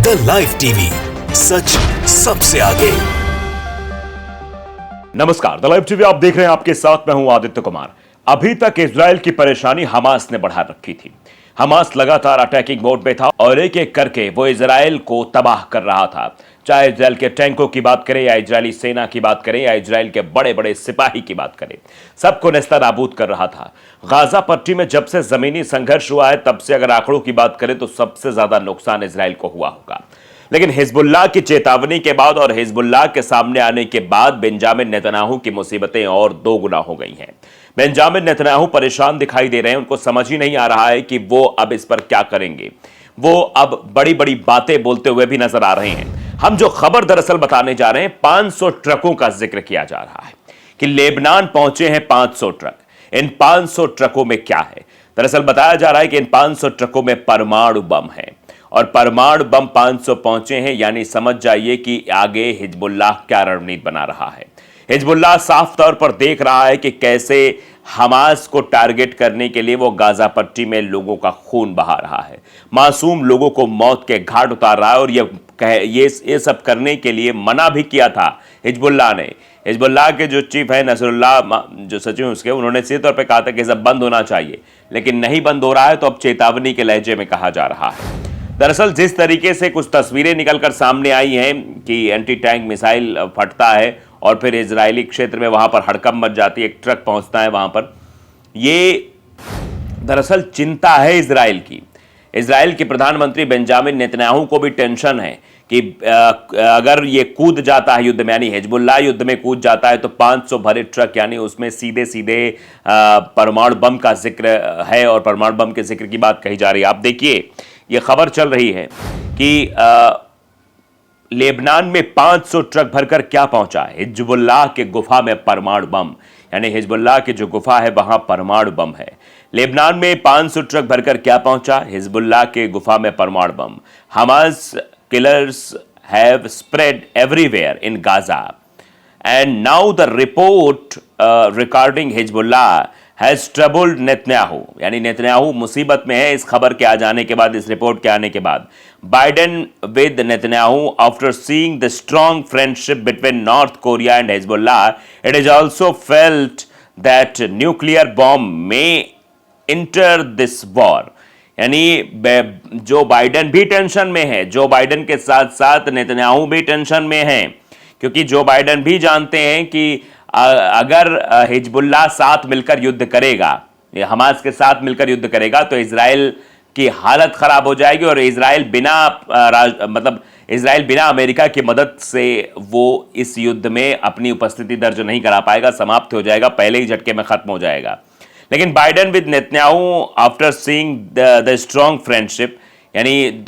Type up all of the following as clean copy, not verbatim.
The live TV, सच सबसे आगे। नमस्कार, द लाइव टीवी आप देख रहे हैं, आपके साथ मैं हूं आदित्य कुमार। अभी तक इजराइल की परेशानी हमास ने बढ़ा रखी थी। हमास लगातार अटैकिंग मोड में था और एक एक करके वो इजराइल को तबाह कर रहा था। चाहे इजराइल के टैंकों की बात करें या इजरायली सेना की बात करें या इजराइल के बड़े बड़े सिपाही की बात करें, सबको नेस्तनाबूद कर रहा था। गाजा पट्टी में जब से जमीनी संघर्ष हुआ है तब से अगर आंकड़ों की बात करें तो सबसे ज्यादा नुकसान इजराइल को हुआ होगा। लेकिन हिजबुल्लाह की चेतावनी के बाद और हिजबुल्लाह के सामने आने के बाद बेंजामिन नेतन्याहू की मुसीबतें और दो गुना हो गई हैं। बेंजामिन नेतन्याहू परेशान दिखाई दे रहे हैं, उनको समझ ही नहीं आ रहा है कि वो अब इस पर क्या करेंगे। वो अब बड़ी बड़ी बातें बोलते हुए भी नजर आ रहे हैं। हम जो खबर दरअसल बताने जा रहे हैं, 500 ट्रकों का जिक्र किया जा रहा है कि लेबनान पहुंचे हैं 500 ट्रक। इन 500 ट्रकों में क्या है? दरअसल बताया जा रहा है कि इन 500 ट्रकों में परमाणु बम है और परमाणु बम 500 पहुंचे हैं, यानी समझ जाइए कि आगे हिजबुल्लाह क्या रणनीति बना रहा है। हिजबुल्लाह साफ तौर पर देख रहा है कि कैसे हमास को टारगेट करने के लिए वो गाजा पट्टी में लोगों का खून बहा रहा है, मासूम लोगों को मौत के घाट उतार रहा है। और ये सब करने के लिए मना भी किया था हिजबुल्लाह ने। हिजबुल्लाह के जो चीफ है नसरुल्लाह, जो सचिव उसके, उन्होंने सीधे तौर पर कहा था कि सब बंद होना चाहिए, लेकिन नहीं बंद हो रहा है। तो अब चेतावनी के लहजे में कहा जा रहा है। दरअसल जिस तरीके से कुछ तस्वीरें निकलकर सामने आई हैं कि एंटी टैंक मिसाइल फटता है और फिर इजरायली क्षेत्र में वहां पर हड़कंप मच जाती है, एक ट्रक पहुंचता है वहां पर, ये दरअसल चिंता है इजराइल की। इजराइल के प्रधानमंत्री बेंजामिन नेतन्याहू को भी टेंशन है कि अगर ये कूद जाता है युद्ध में, यानी हिजबुल्लाह युद्ध में कूद जाता है, तो 500 भरे ट्रक, यानी उसमें सीधे सीधे परमाणु बम का जिक्र है और परमाणु बम के जिक्र की बात कही जा रही है। आप देखिए, ये खबर चल रही है कि लेबनान में 500 ट्रक भरकर क्या पहुंचा है? हिजबुल्लाह के गुफा में परमाणु बम, यानी हिजबुल्लाह की जो गुफा है वहां परमाणु बम है। लेबनान में 500 ट्रक भरकर क्या पहुंचा? हिजबुल्लाह के गुफा में परमाणु बम। Hamas killers have spread everywhere in Gaza and now the report regarding Hezbollah has troubled Netanyahu, यानी नेतन्याहू मुसीबत में है इस खबर के आ जाने के बाद, इस रिपोर्ट के आने के बाद। Biden with Netanyahu after seeing the strong friendship between north Korea and Hezbollah, it is also felt that nuclear bomb may inter this war. यानी जो बाइडेन भी टेंशन में है, जो बाइडेन के साथ साथ नेतन्याहू भी टेंशन में है, क्योंकि जो बाइडेन भी जानते हैं कि अगर हिजबुल्लाह साथ मिलकर युद्ध करेगा, हमास के साथ मिलकर युद्ध करेगा, तो इजराइल की हालत खराब हो जाएगी और इजराइल बिना अमेरिका की मदद से वो इस युद्ध में अपनी उपस्थिति दर्ज नहीं करा पाएगा, समाप्त हो जाएगा, पहले ही झटके में खत्म हो जाएगा। लेकिन Biden with Netanyahu after seeing the strong friendship, यानी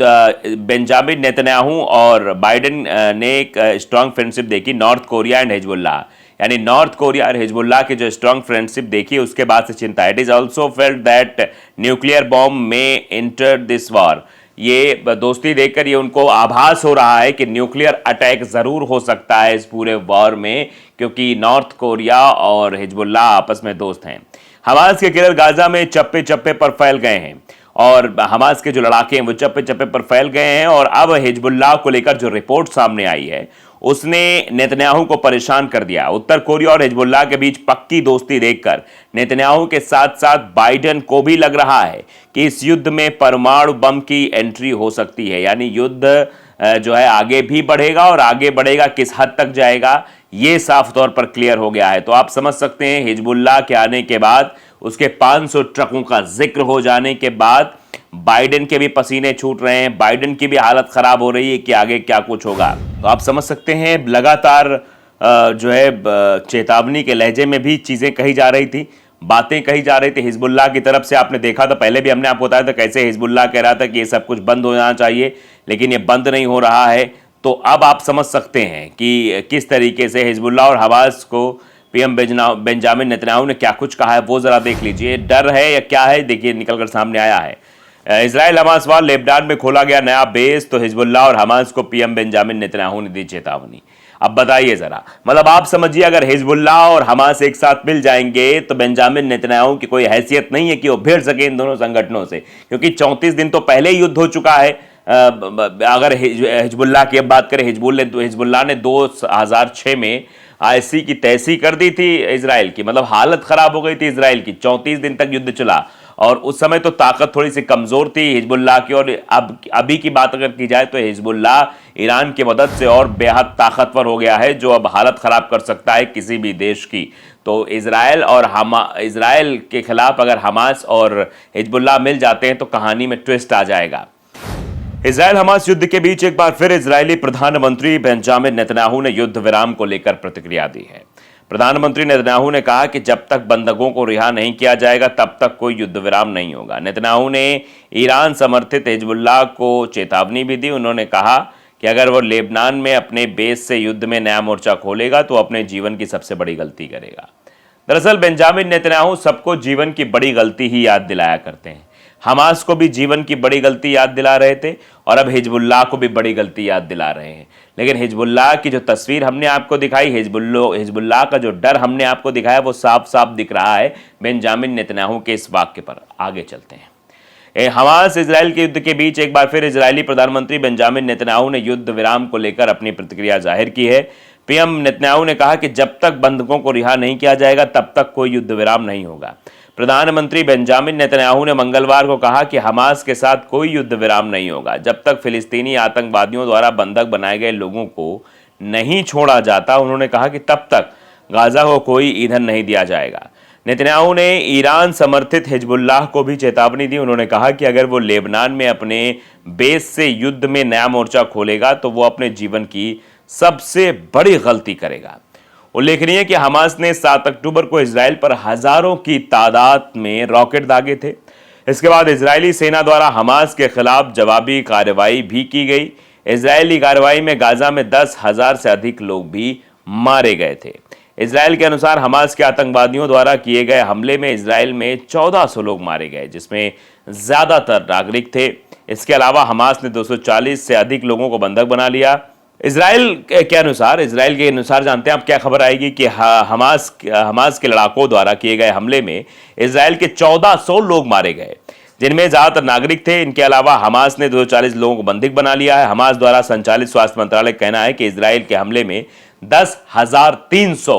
बेंजामिन नेतन्याहू और बाइडेन ने एक स्ट्रॉन्ग फ्रेंडशिप देखी नॉर्थ कोरिया एंड हिजबुल्लाह, यानी नॉर्थ कोरिया और हिजबुल्लाह की जो स्ट्रॉन्ग फ्रेंडशिप देखी उसके बाद से चिंता है। It is also felt that nuclear bomb में इंटर दिस वॉर। ये दोस्ती देखकर ये उनको आभास हो रहा है कि न्यूक्लियर अटैक जरूर हो सकता है इस पूरे वॉर में, क्योंकि नॉर्थ कोरिया और हिजबुल्लाह आपस में दोस्त हैं। हमास के किलर गाजा में चप्पे चप्पे पर फैल गए हैं और हमास के जो लड़ाके हैं वो चप्पे चप्पे पर फैल गए हैं। और अब हिजबुल्लाह को लेकर जो रिपोर्ट सामने आई है उसने नेतन्याहू को परेशान कर दिया। उत्तर कोरिया और हिजबुल्लाह के बीच पक्की दोस्ती देखकर नेतन्याहू के साथ साथ बाइडेन को भी लग रहा है कि इस युद्ध में परमाणु बम की एंट्री हो सकती है, यानी युद्ध जो है आगे भी बढ़ेगा और आगे बढ़ेगा किस हद तक जाएगा ये साफ तौर पर क्लियर हो गया है। तो आप समझ सकते हैं हिजबुल्लाह के आने के बाद, उसके 500 ट्रकों का जिक्र हो जाने के बाद बाइडेन के भी पसीने छूट रहे हैं, बाइडेन की भी हालत खराब हो रही है कि आगे क्या कुछ होगा। तो आप समझ सकते हैं लगातार जो है चेतावनी के लहजे में भी चीजें कही जा रही थी, बातें कही जा रही थी हिजबुल्लाह की तरफ से। आपने देखा था, पहले भी हमने आपको बताया था कैसे हिजबुल्लाह कह रहा था कि ये सब कुछ बंद हो जाना चाहिए, लेकिन ये बंद नहीं हो रहा है। तो अब आप समझ सकते हैं कि किस तरीके से हिजबुल्लाह और हमास को पीएम बेंजामिन नेतन्याहू ने क्या कुछ कहा है, वो जरा देख लीजिए। डर है या क्या है, देखिए निकलकर सामने आया है। इजराइल हमास वार, लेबनान में खोला गया नया बेस, तो हिजबुल्लाह और हमास को पीएम बेंजामिन नेतन्याहू ने दी चेतावनी। अब बताइए जरा, मतलब आप समझिए अगर हिजबुल्लाह और हमास एक साथ मिल जाएंगे तो बेंजामिन नेतन्याहू की कोई हैसियत नहीं है कि वो भिड़ सके इन दोनों संगठनों से, क्योंकि 34 दिन तो पहले ही युद्ध हो चुका है। अगर हिजबुल्लाह की अब बात करें, हिजबुल्लाह ने 2006 में आईसी की तहसीह कर दी थी इजराइल की, मतलब हालत खराब हो गई थी इजराइल की। 34 दिन तक युद्ध चला और उस समय तो ताकत थोड़ी सी कमजोर थी हिजबुल्लाह की। और अब अभी की बात अगर की जाए तो हिजबुल्लाह ईरान की मदद से और बेहद ताकतवर हो गया है, जो अब हालत खराब कर सकता है किसी भी देश की। तो इजराइल के खिलाफ अगर हमास और हिजबुल्लाह मिल जाते हैं तो कहानी में ट्विस्ट आ जाएगा। इजराइल हमास युद्ध के बीच एक बार फिर इजरायली प्रधानमंत्री बेंजामिन नेतन्याहू ने युद्ध विराम को लेकर प्रतिक्रिया दी है। प्रधानमंत्री नेतन्याहू ने कहा कि जब तक बंधकों को रिहा नहीं किया जाएगा तब तक कोई युद्ध विराम नहीं होगा। नेतन्याहू ने ईरान समर्थित हिजबुल्लाह को चेतावनी भी दी। उन्होंने कहा कि अगर वो लेबनान में अपने बेस से युद्ध में नया मोर्चा खोलेगा तो अपने जीवन की सबसे बड़ी गलती करेगा। दरअसल बेंजामिन नेतन्याहू सबको जीवन की बड़ी गलती ही याद दिलाया करते हैं। हमास को भी जीवन की बड़ी गलती याद दिला रहे थे और अब हिजबुल्लाह को भी बड़ी गलती याद दिला रहे हैं। लेकिन हिजबुल्लाह की जो तस्वीर हमने आपको दिखाई, हिजबुल्लाह का जो डर हमने आपको दिखाया, वो साफ साफ दिख रहा है बेंजामिन नेतन्याहू के इस वाक्य पर। आगे चलते हैं। हमास इजराइल के युद्ध के बीच एक बार फिर इजरायली प्रधानमंत्री बेंजामिन नेतन्याहू ने युद्ध विराम को लेकर अपनी प्रतिक्रिया जाहिर की है। पीएम नेतन्याहू ने कहा कि जब तक बंधकों को रिहा नहीं किया जाएगा तब तक कोई युद्ध विराम नहीं होगा। प्रधानमंत्री बेंजामिन नेतन्याहू ने मंगलवार को कहा कि हमास के साथ कोई युद्ध विराम नहीं होगा जब तक फिलिस्तीनी आतंकवादियों द्वारा बंधक बनाए गए लोगों को नहीं छोड़ा जाता। उन्होंने कहा कि तब तक गाजा को कोई ईंधन नहीं दिया जाएगा। नेतन्याहू ने ईरान समर्थित हिजबुल्लाह को भी चेतावनी दी। उन्होंने कहा कि अगर वो लेबनान में अपने बेस से युद्ध में नया मोर्चा खोलेगा तो वो अपने जीवन की सबसे बड़ी गलती करेगा। उल्लेखनीय है कि हमास ने 7 अक्टूबर को इजराइल पर हजारों की तादाद में रॉकेट दागे थे। इसके बाद इजरायली सेना द्वारा हमास के खिलाफ जवाबी कार्रवाई भी की गई। इजरायली कार्रवाई में गाजा में 10,000 से अधिक लोग भी मारे गए थे। इजराइल के अनुसार हमास के आतंकवादियों द्वारा किए गए हमले में इजराइल में 1400 लोग मारे गए, जिसमें ज्यादातर नागरिक थे। इसके अलावा हमास ने 240 से अधिक लोगों को बंधक बना लिया। इजराइल के अनुसार जानते हैं आप क्या खबर आएगी कि हमास के लड़ाकों द्वारा किए गए हमले में इजराइल के 1400 लोग मारे गए, जिनमें ज्यादातर नागरिक थे। इनके अलावा हमास ने 240 लोगों को बंधक बना लिया है। हमास द्वारा संचालित स्वास्थ्य मंत्रालय का कहना है कि इजराइल के हमले में 10,300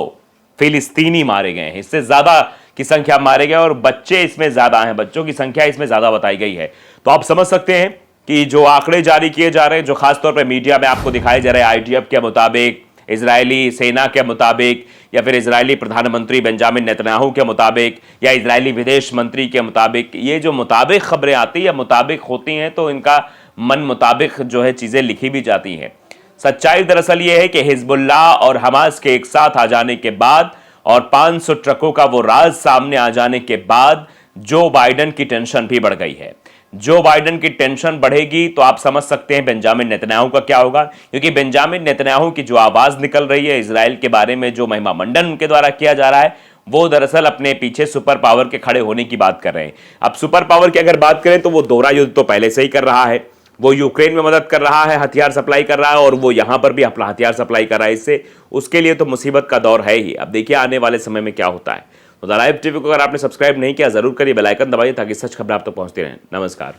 फिलिस्तीनी मारे गए हैं। इससे ज्यादा की संख्या मारे गए और बच्चे इसमें ज्यादा हैं, बच्चों की संख्या इसमें ज्यादा बताई गई है। तो आप समझ सकते हैं कि जो आंकड़े जारी किए जा रहे हैं, जो खासतौर पर मीडिया में आपको दिखाए जा रहे हैं, आईडीएफ के मुताबिक, इजरायली सेना के मुताबिक, या फिर इजरायली प्रधानमंत्री बेंजामिन नेतन्याहू के मुताबिक, या इजरायली विदेश मंत्री के मुताबिक, ये जो मुताबिक खबरें आती है, मुताबिक होती हैं, तो इनका मन मुताबिक जो है चीजें लिखी भी जाती हैं। सच्चाई दरअसल ये है कि हिजबुल्लाह और हमास के एक साथ आ जाने के बाद और 500 ट्रकों का वो राज सामने आ जाने के बाद जो बाइडेन की टेंशन भी बढ़ गई है। जो बाइडेन की टेंशन बढ़ेगी तो आप समझ सकते हैं बेंजामिन नेतन्याहू का क्या होगा, क्योंकि बेंजामिन नेतन्याहू की जो आवाज निकल रही है इजराइल के बारे में, जो महिमा मंडन उनके द्वारा किया जा रहा है, वो दरअसल अपने पीछे सुपर पावर के खड़े होने की बात कर रहे हैं। अब सुपर पावर की अगर बात करें तो वो दोहरा युद्ध तो पहले से ही कर रहा है। वो यूक्रेन में मदद कर रहा है, हथियार सप्लाई कर रहा है, और वो यहां पर भी अपना हथियार सप्लाई कर रहा है। इससे उसके लिए तो मुसीबत का दौर है ही। अब देखिए आने वाले समय में क्या होता है। तो द लाइव टीवी को अगर आपने सब्सक्राइब नहीं किया जरूर करिए, बेल आइकन दबाइए ताकि सच खबरें आप तक पहुंचती रहें। नमस्कार।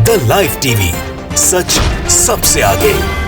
द लाइव टीवी, सच सबसे आगे।